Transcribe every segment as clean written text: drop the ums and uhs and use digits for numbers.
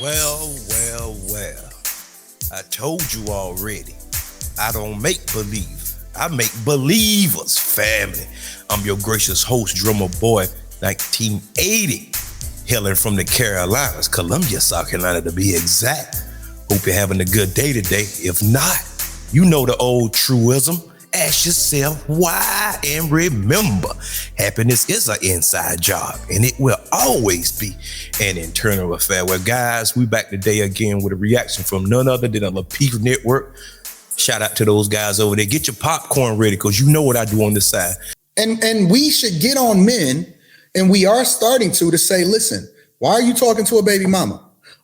Well. I told you already. I don't make believe. I make believers, family. I'm your gracious host, Drummer Boy, 1980. Hailing from the Carolinas, Columbia, South Carolina to be exact. Hope you're having a good day today. If not, you know the old truism. Ask yourself why and remember, happiness is an inside job and it will always be an internal affair. Well, guys, we back today again with a reaction from none other than a Lapeef network. Shout out to those guys over there. Get your popcorn ready because you know what I do on this side. And we should get on men, and we are starting to say, listen, why are you talking to a baby mama?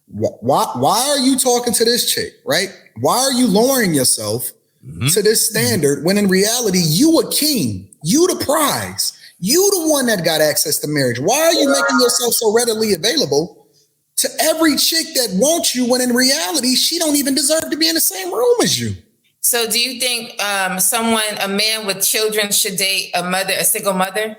Why are you talking to this chick, right? Why are you lowering yourself to this standard when in reality you a king, you the prize, you the one that got access to marriage? Why are you making yourself so readily available to every chick that wants you when in reality she don't even deserve to be in the same room as you? So do you think a man with children should date a single mother?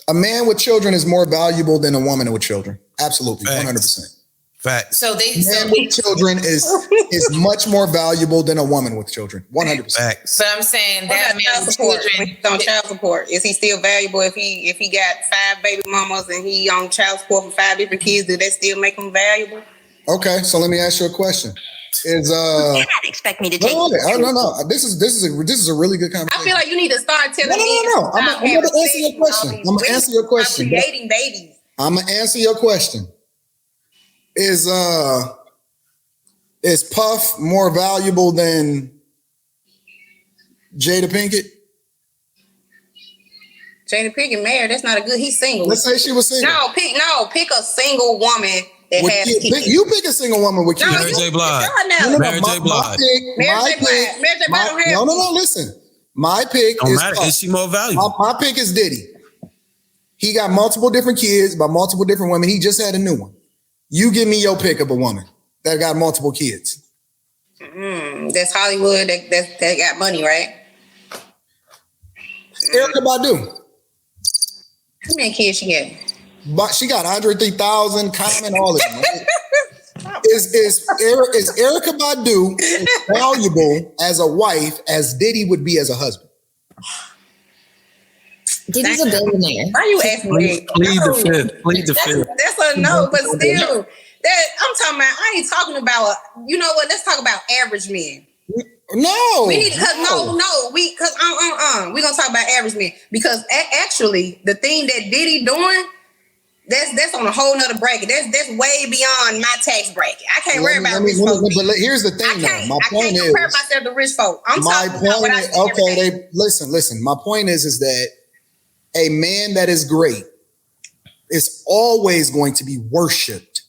A man with children is more valuable than a woman with children. Absolutely, 100%. Fact. So man with children is much more valuable than a woman with children. 100%. But I'm saying that man with children on child support, is he still valuable if he got 5 baby mamas and he on child support for 5 different kids? Do that still make him valuable? Okay, so let me ask you a question. You cannot expect me to take no. This is a really good conversation. I feel like you need to start telling me. No. I'm gonna answer your question. I'm gonna answer your question. Creating babies. I'm gonna answer your question. Is Puff more valuable than Jada Pinkett? Jada Pinkett married. That's not a good. He's single. Let's say she was single. Pick a single woman that has kids. You pick a single woman with kids. Mary J. Blige. Mary J. Blige. No. Listen, my pick is Puff. Is she more valuable? My pick is Diddy. He got multiple different kids by multiple different women. He just had a new one. You give me your pick of a woman that got multiple kids. That's Hollywood. That got money, right? Erykah Badu. How many kids she got? But she got 103,000. Common, all of them. Right? Is Erykah Badu as valuable as a wife as Diddy would be as a husband? Diddy's a billionaire. Why are you asking me? Plead the fifth. That's a no, but still, I'm talking about. I ain't talking about. You know what? Let's talk about average men. No, we need we gonna talk about average men because actually the thing that Diddy doing, that's on a whole nother bracket. That's way beyond my tax bracket. I can't worry about rich folks. But here's the thing, though. My point is, compare myself to rich folk. I'm talking about what I see every day. Listen. My point is that a man that is great is always going to be worshipped,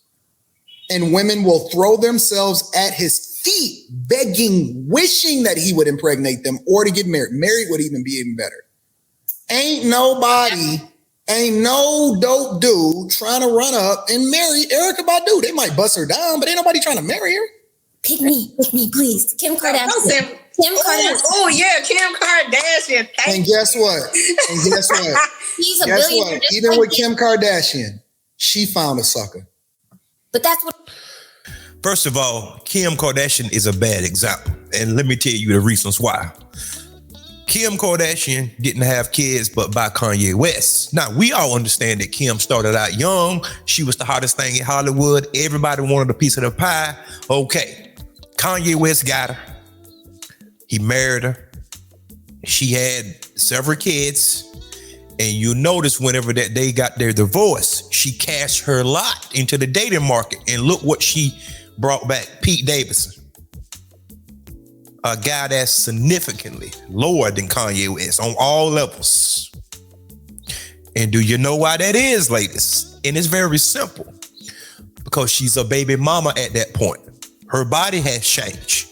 and women will throw themselves at his feet, begging, wishing that he would impregnate them or to get married. Married would even be even better. Ain't no dope dude trying to run up and marry Erykah Badu. They might bust her down, but ain't nobody trying to marry her. Pick me, please. Kim Kardashian. Oh yeah, Kim Kardashian. And guess what? He's a billionaire. Even with Kim Kardashian, she found a sucker. But that's what. First of all, Kim Kardashian is a bad example. And let me tell you the reasons why. Kim Kardashian didn't have kids but by Kanye West. Now, we all understand that Kim started out young. She was the hottest thing in Hollywood. Everybody wanted a piece of the pie. Okay, Kanye West got her. He married her. She had several kids. And you notice whenever that they got their divorce, she cashed her lot into the dating market. And look what she brought back, Pete Davidson. A guy that's significantly lower than Kanye West on all levels. And do you know why that is, ladies? And it's very simple. Because she's a baby mama at that point. Her body has changed.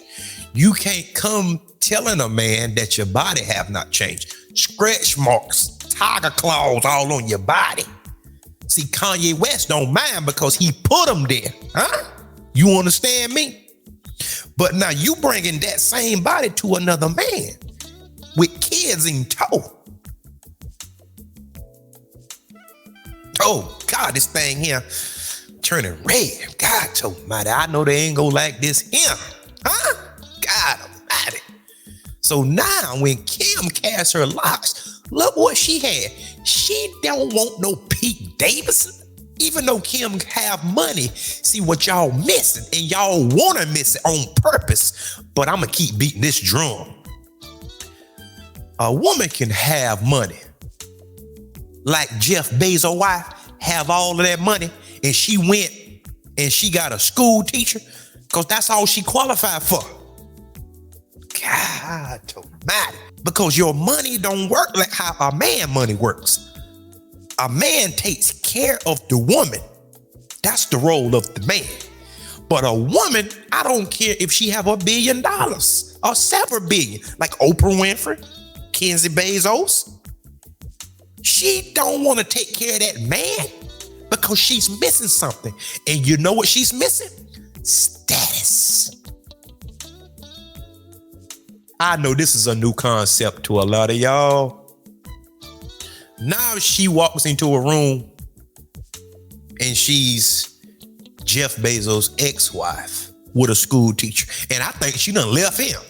You can't come telling a man that your body have not changed. Scratch marks, tiger claws all on your body. See, Kanye West don't mind because he put them there. Huh? You understand me? But now you bringing that same body to another man with kids in tow. Oh, God, this thing here. turning red. God almighty, I know they ain't gonna like this here. Huh? God almighty. So now when Kim cast her lots, look what she had. She don't want no Pete Davidson. Even though Kim have money, see what y'all missing, and y'all wanna miss it on purpose. But I'm gonna keep beating this drum. A woman can have money, like Jeff Bezos' wife have all of that money, and she went and she got a school teacher, because that's all she qualified for. God almighty. Because your money don't work like how a man money works. A man takes care of the woman. That's the role of the man. But a woman, I don't care if she have $1 billion or several billion, like Oprah Winfrey, Kenzie Bezos. She don't want to take care of that man because she's missing something. And you know what she's missing? Status. I know this is a new concept to a lot of y'all. Now she walks into a room and she's Jeff Bezos' ex-wife with a school teacher. And I think she done left him.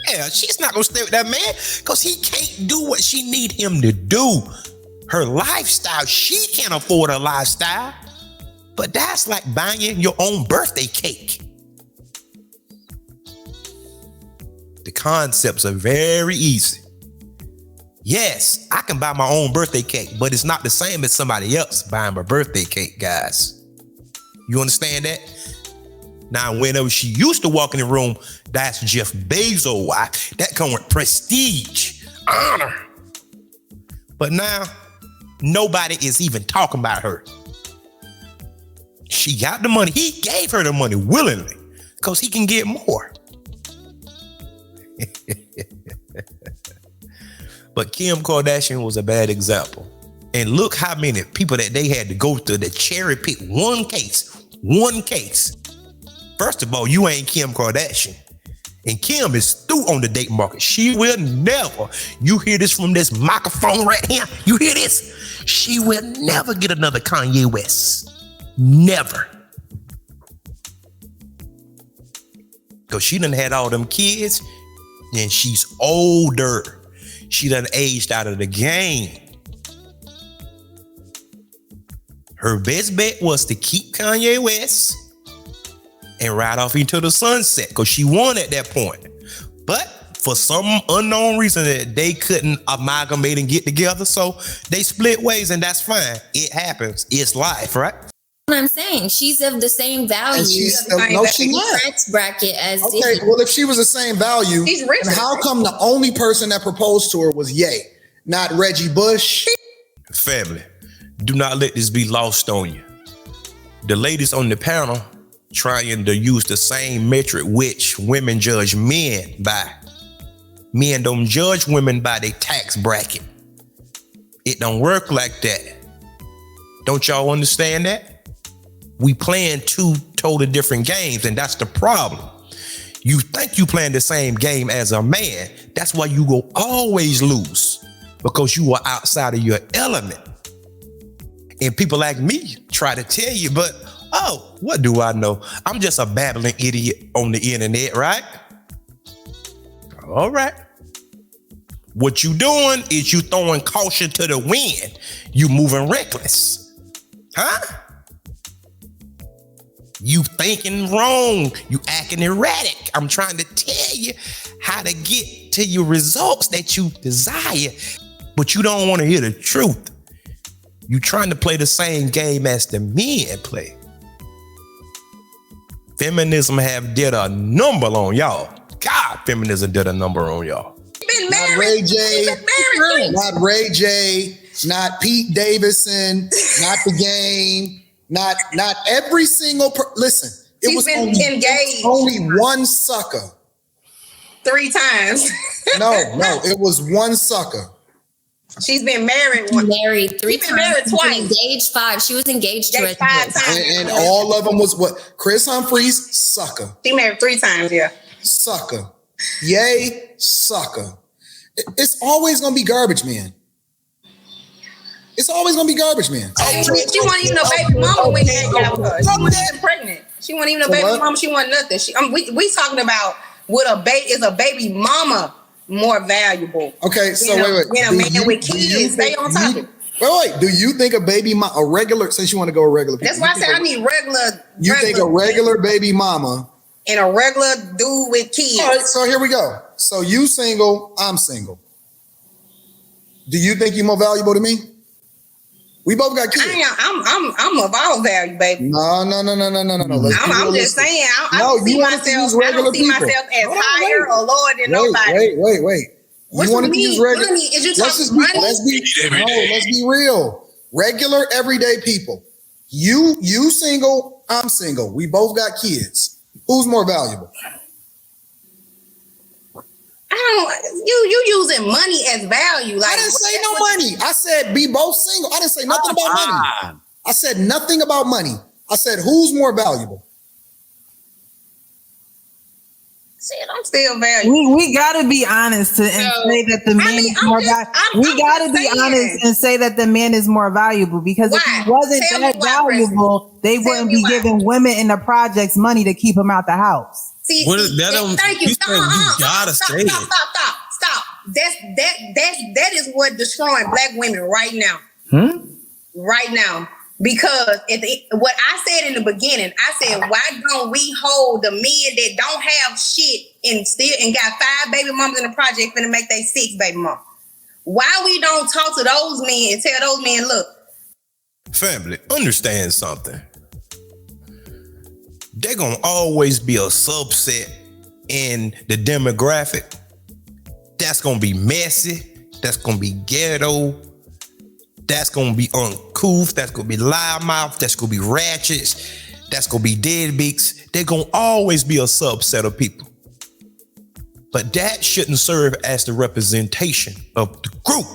Yeah, she's not gonna stay with that man because he can't do what she need him to do. Her lifestyle, she can't afford a lifestyle. But that's like buying your own birthday cake. The concepts are very easy. Yes, I can buy my own birthday cake, but it's not the same as somebody else buying my birthday cake, guys. You understand that? Now, whenever she used to walk in the room, that's Jeff Bezos' wife. That come with prestige, honor. But now, nobody is even talking about her. She got the money. He gave her the money willingly because he can get more. But Kim Kardashian was a bad example. And look how many people that they had to go through to cherry pick one case. First of all, you ain't Kim Kardashian. And Kim is through on the dating market. She will never, you hear this from this microphone right here? You hear this? She will never get another Kanye West. Never. Because she done had all them kids and she's older. She done aged out of the game. Her best bet was to keep Kanye West and ride off into the sunset because she won at that point. But for some unknown reason that they couldn't amalgamate and get together, so they split ways, and that's fine. It happens. It's life, right? What I'm saying, she's of the same value. And she's not. Tax bracket as okay. Well, if she was the same value, she's rich. Then how come the only person that proposed to her was Ye, not Reggie Bush? Family, do not let this be lost on you. The ladies on the panel trying to use the same metric which women judge men by. Men don't judge women by their tax bracket. It don't work like that. Don't y'all understand that? We playing two totally different games, and that's the problem. You think you playing the same game as a man. That's why you will always lose, because you are outside of your element. And people like me try to tell you, but oh, what do I know? I'm just a babbling idiot on the internet, right? All right. What you doing is you throwing caution to the wind. You moving reckless. Huh? You thinking wrong. You acting erratic. I'm trying to tell you how to get to your results that you desire, but you don't want to hear the truth. You trying to play the same game as the men play. Feminism have did a number on y'all. God, feminism did a number on y'all. Been married. Not Ray J. Married. Not Ray J. Not Pete Davidson. Not The Game. Not every single listen. It She's was been engaged. only one sucker. 3 times. No, it was one sucker. She's been married Married 3 times. Been married twice. Engaged 5. She was engaged to Engaged 5 times. And all of them was what? Chris Humphries, sucker. She married 3 times, yeah. Sucker. Yay, sucker. It's always gonna be garbage, man. It's always gonna be garbage men. She wasn't even a baby mama when they got her. She wasn't even pregnant. She wasn't even a baby mama. She wasn't nothing. We talking about is a baby mama more valuable? Okay, so wait. Than a man with kids. Stay on topic. Wait. Do you think a baby a regular? Since you want to go regular, that's why I said I need regular. You think a regular baby mama and a regular dude with kids? All right, so here we go. So you single, I'm single. Do you think you're more valuable to me? We both got kids. I'm of all value, baby. No. I'm just saying. I don't see myself as higher or lower than nobody. Wait. You want to use regular? Money? Is you talking money? Let's be real. Regular, everyday people. You single, I'm single. We both got kids. Who's more valuable? You using money as value. Like, I didn't say no money. I said be both single. I didn't say nothing about money. I said nothing about money. I said who's more valuable? Shit, I'm still valuable. We gotta be honest and say that the man is more valuable. We gotta be honest and say that the man is more valuable, because if he wasn't that valuable, they wouldn't be giving women in the projects money to keep him out the house. See, thank you. You gotta say it. Stop. That is what destroying black women right now. Right now. Because what I said in the beginning, I said, why don't we hold the men that don't have shit and got 5 baby mamas in the project finna make they 6 baby mamas? Why we don't talk to those men and tell those men, look. Family, understand something. They're gonna always be a subset in the demographic. That's gonna be messy. That's gonna be ghetto. That's gonna be uncouth. That's gonna be loudmouth. That's gonna be ratchets. That's gonna be deadbeats. They're gonna always be a subset of people. But that shouldn't serve as the representation of the group.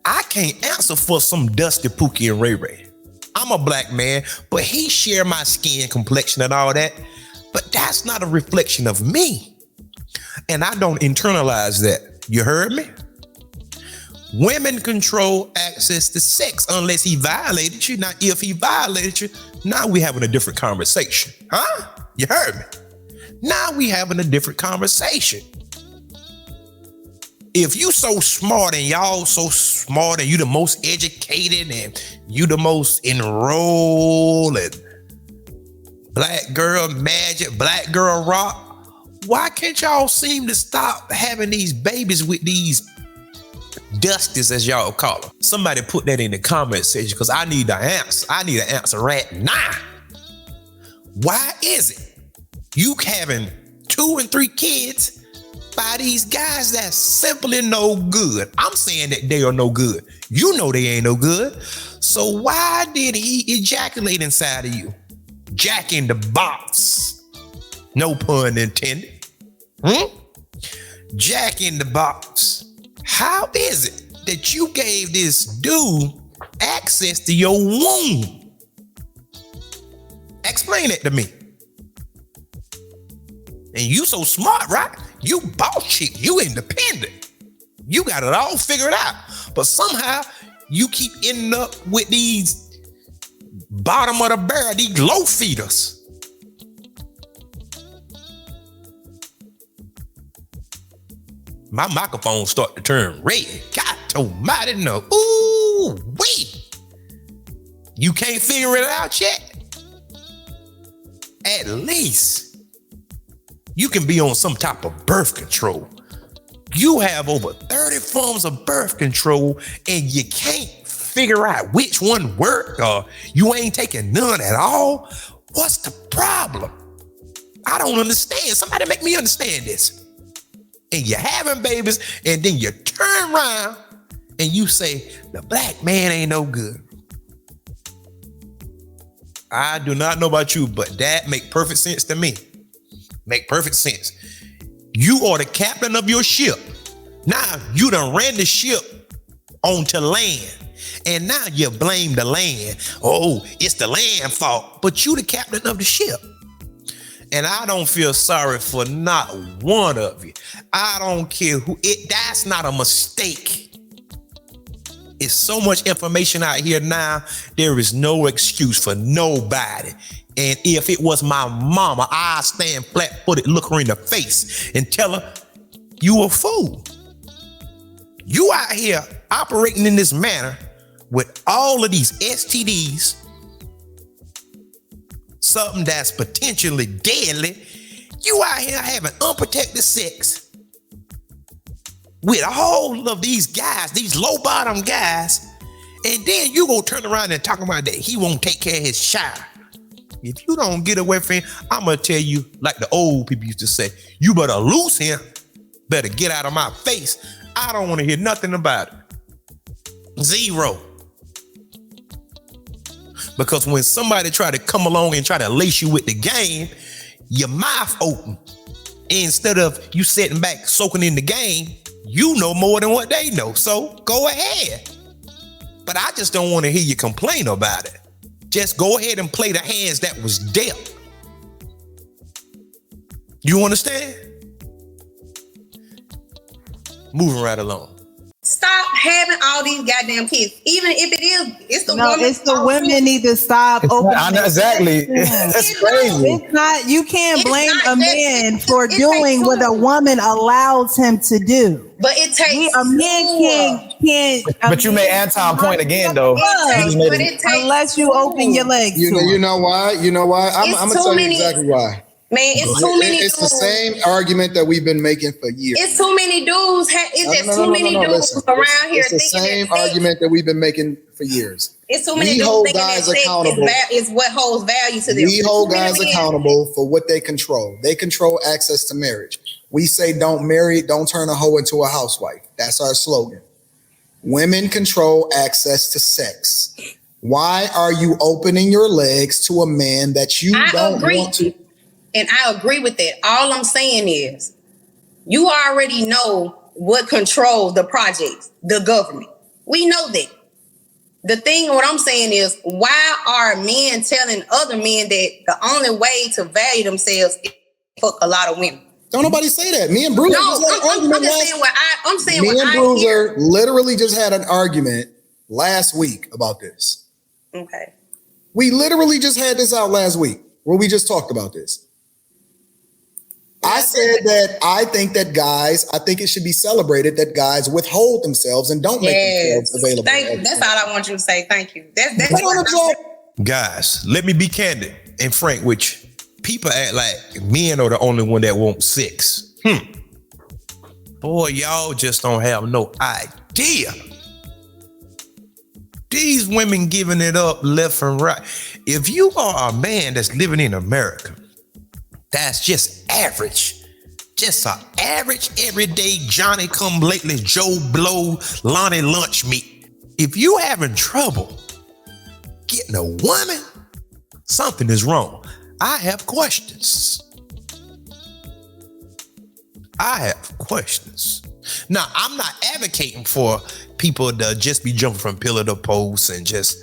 I can't answer for some Dusty, Pookie, and Ray Ray. I'm a black man, but he share my skin complexion and all that. But that's not a reflection of me. And I don't internalize that. You heard me? Women control access to sex unless he violated you. Now, if he violated you, now we having a different conversation. Huh? You heard me? Now we having a different conversation. If you so smart and y'all so smart and you the most educated and you the most enrolled and black girl magic, black girl rock, why can't y'all seem to stop having these babies with these dusties, as y'all call them? Somebody put that in the comment section, because I need an answer. I need an answer right now. Why is it you having 2 and 3 kids by these guys that's simply no good? I'm saying that they are no good. You know they ain't no good. So why did he ejaculate inside of you? Jack in the box. No pun intended. Jack in the box. How is it that you gave this dude access to your womb? Explain it to me. And you so smart, right? You boss chick, you independent. You got it all figured out. But somehow you keep ending up with these bottom of the barrel, these low feeders. My microphone start to turn red. God almighty, no. Ooh, wait. You can't figure it out yet? At least you can be on some type of birth control. You have over 30 forms of birth control and you can't figure out which one worked, or you ain't taking none at all. What's the problem? I don't understand. Somebody make me understand this. And you're having babies, and then you turn around and you say, the black man ain't no good. I do not know about you, but that make perfect sense to me. Make perfect sense. You are the captain of your ship. Now you done ran the ship onto land, and now you blame the land. Oh, it's the land fault, but you the captain of the ship. And I don't feel sorry for not one of you. I don't care who that's not a mistake. It's so much information out here now. There is no excuse for nobody. And if it was my mama, I'd stand flat-footed, look her in the face and tell her, you a fool. You out here operating in this manner with all of these STDs, something that's potentially deadly. You out here having unprotected sex with all of these guys, these low bottom guys, and then you gonna turn around and talk about that he won't take care of his child. If you don't get away from him, I'm gonna tell you, like the old people used to say, you better lose him, better get out of my face. I don't want to hear nothing about it. Zero. Because when somebody try to come along and try to lace you with the game, your mouth open. Instead of you sitting back soaking in the game, you know more than what they know. So go ahead. But I just don't want to hear you complain about it. Just go ahead and play the hands that was dealt. You understand? Moving right along. Stop having all these goddamn kids. Even if it is, it's the woman. It's the women need to stop. I know exactly. That's crazy. It's not. You can't blame a man for doing what a woman allows him to do. But it takes a man can't. But you made Anton point again, though. Unless you open your legs. You know why? You know why? I'm gonna tell you exactly why. Man, it's too many dudes. It's the same argument that we've been making for years. It's too many dudes. It's just too many dudes around here. It's the same argument that we've been making for years. It's too many dudes thinking that sex is what holds value to them. We hold guys accountable for what they control. They control access to marriage. We say don't marry, don't turn a hoe into a housewife. That's our slogan. Women control access to sex. Why are you opening your legs to a man that you don't want to? And I agree with that. All I'm saying is you already know what controls the projects, the government. We know that. The thing, what I'm saying is, why are men telling other men that the only way to value themselves is to fuck a lot of women? Don't nobody say that. Me and Bruiser. No, I'm just saying what I'm saying. Me and Bruiser literally just had an argument last week about this. Okay. We literally just had this out last week where we just talked about this. I said that I think it should be celebrated that guys withhold themselves and don't make themselves available. That's all I want you to say. Thank you. That's guys, let me be candid and frank with you. People act like men are the only one that want sex. Boy, y'all just don't have no idea. These women giving it up left and right. If you are a man that's living in America, that's just average. Just an average, everyday Johnny come lately, Joe Blow, Lonnie lunch meat. If you having trouble getting a woman, something is wrong. I have questions. Now, I'm not advocating for people to just be jumping from pillar to post and just,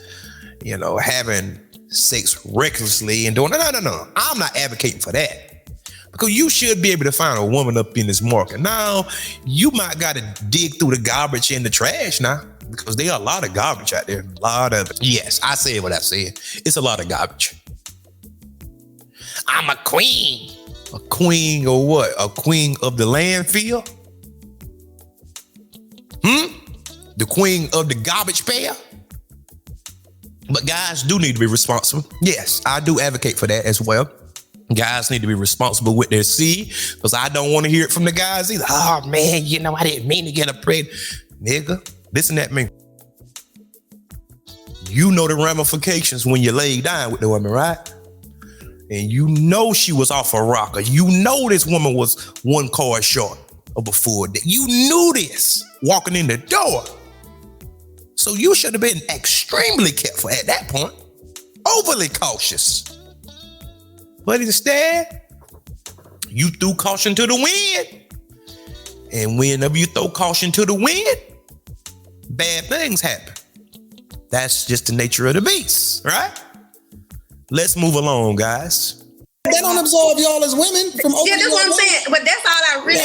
having sex recklessly and doing no. I'm not advocating for that. Because you should be able to find a woman up in this market. Now, you might got to dig through the garbage and the trash now. Because there are a lot of garbage out there. Yes, I said what I said. It's a lot of garbage. I'm a queen. A queen or what? A queen of the landfill? The queen of the garbage pail? But guys do need to be responsible. Yes, I do advocate for that as well. Guys need to be responsible with their seed, because I don't want to hear it from the guys either. Oh man, I didn't mean to get her pregnant. Nigga, listen at me. You know the ramifications when you lay down with the woman, right? And you know she was off a rocker. You know this woman was one card short of a full day. You knew this walking in the door. So you should have been extremely careful at that point. Overly cautious. But instead, you threw caution to the wind. And whenever you throw caution to the wind, bad things happen. That's just the nature of the beast, right? Let's move along, guys. That don't absolve y'all as women from opening. Yeah, that's what I'm saying. But that's all I really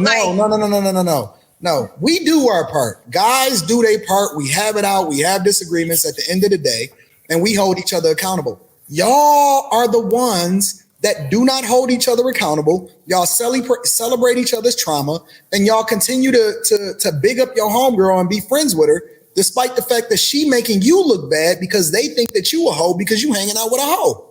No. No, we do our part. Guys do their part. We have it out. We have disagreements at the end of the day, and we hold each other accountable. Y'all are the ones that do not hold each other accountable. Y'all celebrate each other's trauma, and y'all continue to big up your homegirl and be friends with her, despite the fact that she making you look bad because they think that you a hoe because you hanging out with a hoe.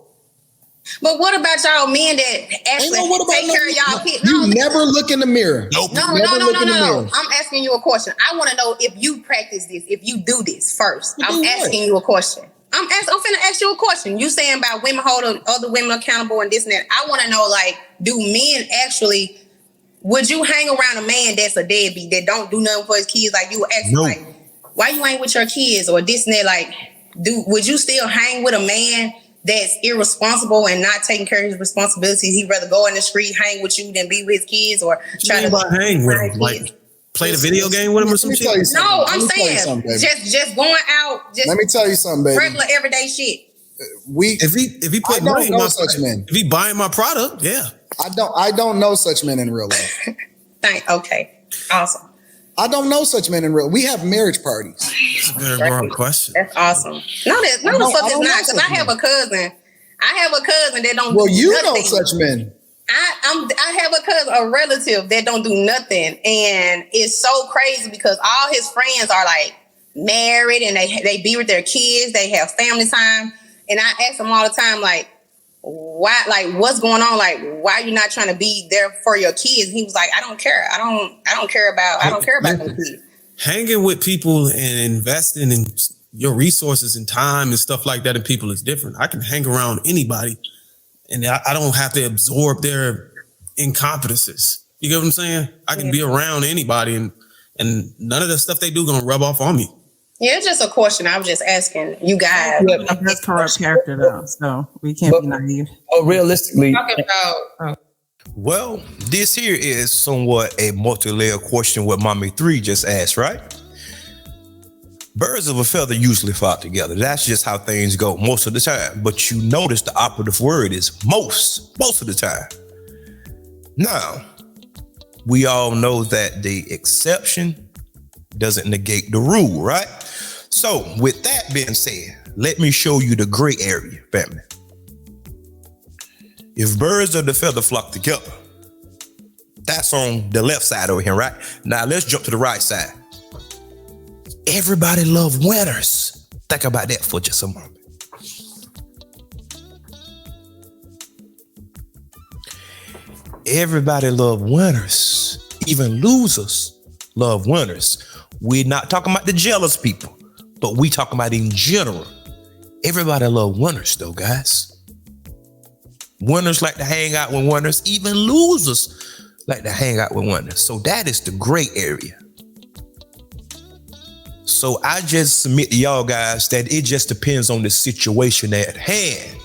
But what about y'all men that actually take care of y'all kids? You never look in the miror. Nope. No. I'm asking you a question. I want to know if you practice this, if you do this first. I'm asking you a question. I'm finna ask you a question. You saying about women holding other women accountable and this and that. I want to know, like, do men actually, would you hang around a man that's a deadbeat that don't do nothing for his kids? Like, you were asking, like, why you ain't with your kids or this and that? Like, would you still hang with a man that's irresponsible and not taking care of his responsibilities? He'd rather go in the street, hang with you than be with his kids, or try to hang with him, like play the video game with him or some shit. No, I'm saying just going out. Just let me tell you something, baby. Regular everyday shit. If he put money in my such men. If he buying my product, yeah. I don't know such men in real life. Okay, awesome. I don't know such men in real. We have marriage parties. That's a very wrong question. That's awesome. No, the fuck is not. Because I have a cousin. That don't. Well, do you nothing. know such men. I have a cousin, a relative that don't do nothing, and it's so crazy because all his friends are like married and they be with their kids. They have family time, and I ask him all the time, like, why, like, what's going on? Like, why are you not trying to be there for your kids? And he was like, I don't care. I don't care about them kids. Hanging with people and investing in your resources and time and stuff like that in people is different. I can hang around anybody and I don't have to absorb their incompetences. You get what I'm saying? I can be around anybody and none of the stuff they do gonna rub off on me. Yeah, it's just a question. I'm just asking you guys. Yeah, that's corrupt character though, so we can't be naive. Oh, realistically. Talking about well, this here is somewhat a multi-layer question what Mommy 3 just asked, right? Birds of a feather usually flock together. That's just how things go most of the time. But you notice the operative word is most of the time. Now, we all know that the exception doesn't negate the rule, right? So with that being said, let me show you the gray area, family. If birds of the feather flock together, that's on the left side over here, right? Now let's jump to the right side. Everybody love winners. Think about that for just a moment. Everybody love winners. Even losers love winners. We're not talking about the jealous people, but we talking about in general. Everybody love winners though, guys. Winners like to hang out with winners. Even losers like to hang out with winners. So that is the gray area. So I just submit to y'all guys that it just depends on the situation at hand.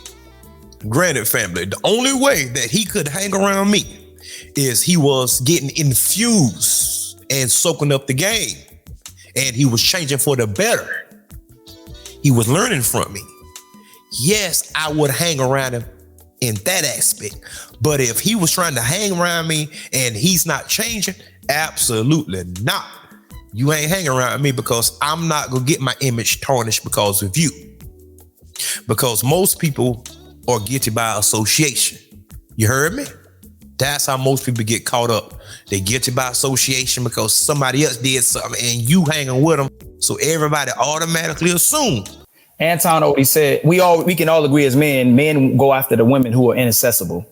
Granted, family, the only way that he could hang around me is he was getting infused and soaking up the game. And he was changing for the better. He was learning from me. Yes, I would hang around him in that aspect. But if he was trying to hang around me and he's not changing, absolutely not. You ain't hanging around me because I'm not gonna get my image tarnished because of you. Because most people are guilty by association. You heard me? That's how most people get caught up. They guilty by association because somebody else did something and you hanging with them. So everybody automatically assume. Anton already said, we can all agree as men go after the women who are inaccessible.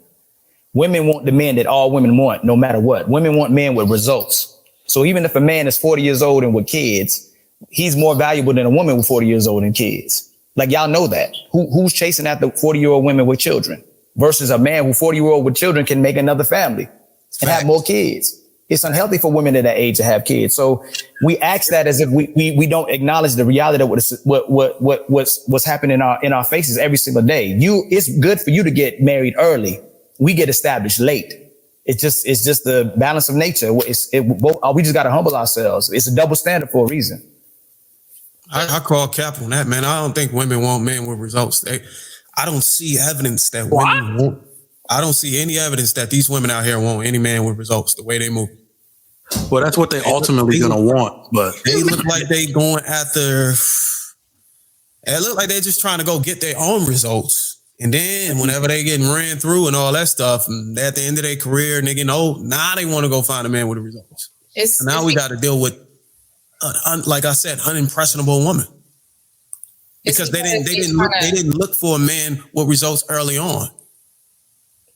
Women want the men that all women want, no matter what. Women want men with results. So even if a man is 40 years old and with kids, he's more valuable than a woman with 40 years old and kids. Like, y'all know that. Who's chasing after 40-year-old women with children versus a man who 40-year-old with children can make another family and have more kids. It's unhealthy for women at that age to have kids. So we act that as if we don't acknowledge the reality of what's happening in our faces every single day. It's good for you to get married early. We get established late. It's just the balance of nature. We just got to humble ourselves. It's a double standard for a reason. I call cap on that, man. I don't think women want men with results. I don't see evidence that women want. I don't see any evidence that these women out here want any man with results the way they move. Well, that's what they ultimately gonna want, but they look like they going after. It look like they're just trying to go get their own results, and then whenever they getting ran through and all that stuff, and at the end of their career, and they getting old, now they want to go find a man with the results. So now we got to deal with, like I said, unimpressionable woman, because they didn't look for a man with results early on.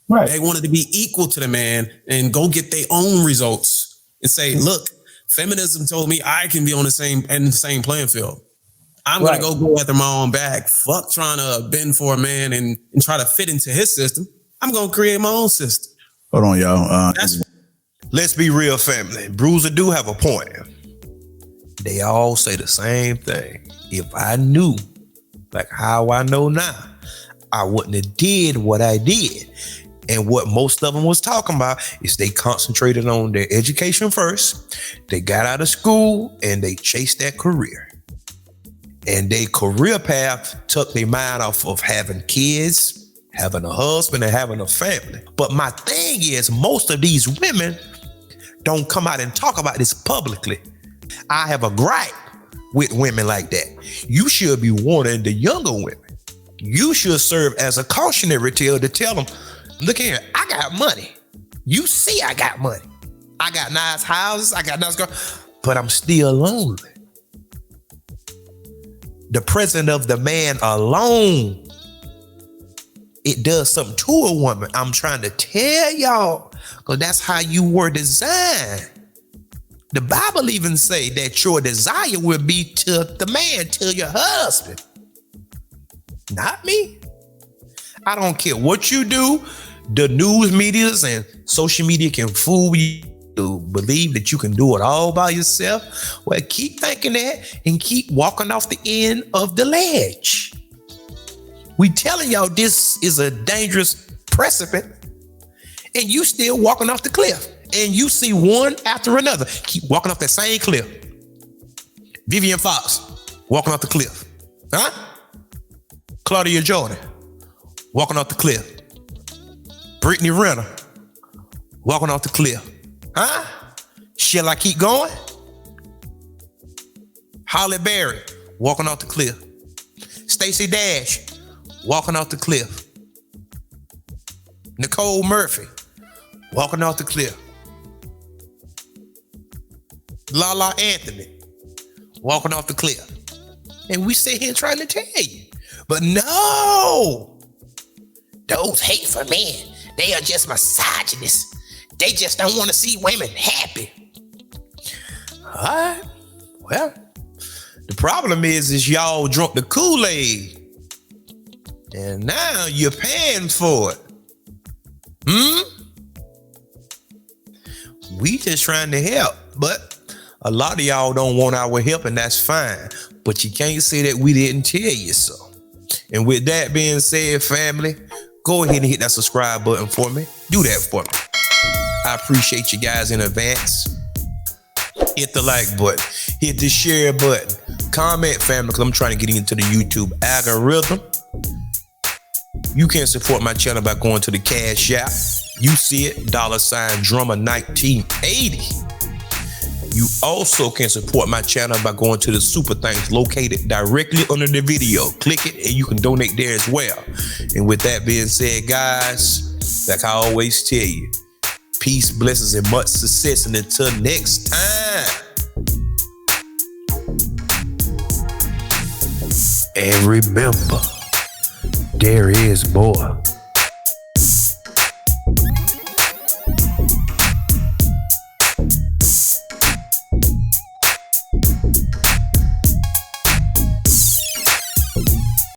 Right. They wanted to be equal to the man and go get their own results and say, look, feminism told me I can be on the same playing field. I'm going to go after my own bag. Fuck trying to bend for a man and try to fit into his system. I'm going to create my own system. Hold on, y'all. Let's be real, family. Bruiser do have a point. They all say the same thing. If I knew like how I know now, I wouldn't have did what I did. And what most of them was talking about is they concentrated on their education first. They got out of school and they chased that career. And their career path took their mind off of having kids, having a husband, and having a family. But my thing is, most of these women don't come out and talk about this publicly. I have a gripe with women like that. You should be warning the younger women. You should serve as a cautionary tale to tell them, look here, I got money. You see I got money. I got nice houses, I got nice girls, but I'm still lonely. The presence of the man alone, it does something to a woman. I'm trying to tell y'all, because that's how you were designed. The Bible even say that your desire will be to the man, to your husband. Not me. I don't care what you do. The news medias and social media can fool you to believe that you can do it all by yourself. Well, keep thinking that and keep walking off the end of the ledge. We telling y'all this is a dangerous precipice, and you still walking off the cliff. And you see one after another keep walking off that same cliff. Vivian Fox walking off the cliff. Huh? Claudia Jordan walking off the cliff. Brittany Renner walking off the cliff. Huh? Shall I keep going? Halle Berry walking off the cliff. Stacey Dash walking off the cliff. Nicole Murphy walking off the cliff. Lala Anthony walking off the cliff. And we sit here trying to tell you. But no, those hateful men, they are just misogynists. They just don't want to see women happy. All right. Well, the problem is y'all drunk the Kool-Aid. And now you're paying for it. We just trying to help. But a lot of y'all don't want our help, and that's fine. But you can't say that we didn't tell you so. And with that being said, family, go ahead and hit that subscribe button for me. Do that for me. I appreciate you guys in advance. Hit the like button. Hit the share button. Comment, family, because I'm trying to get into the YouTube algorithm. You can support my channel by going to the Cash App. You see it, $Drummer1980. You also can support my channel by going to the super thanks located directly under the video. Click it and you can donate there as well. And with that being said, guys, like I always tell you, peace, blessings, and much success. And until next time. And remember, there is more.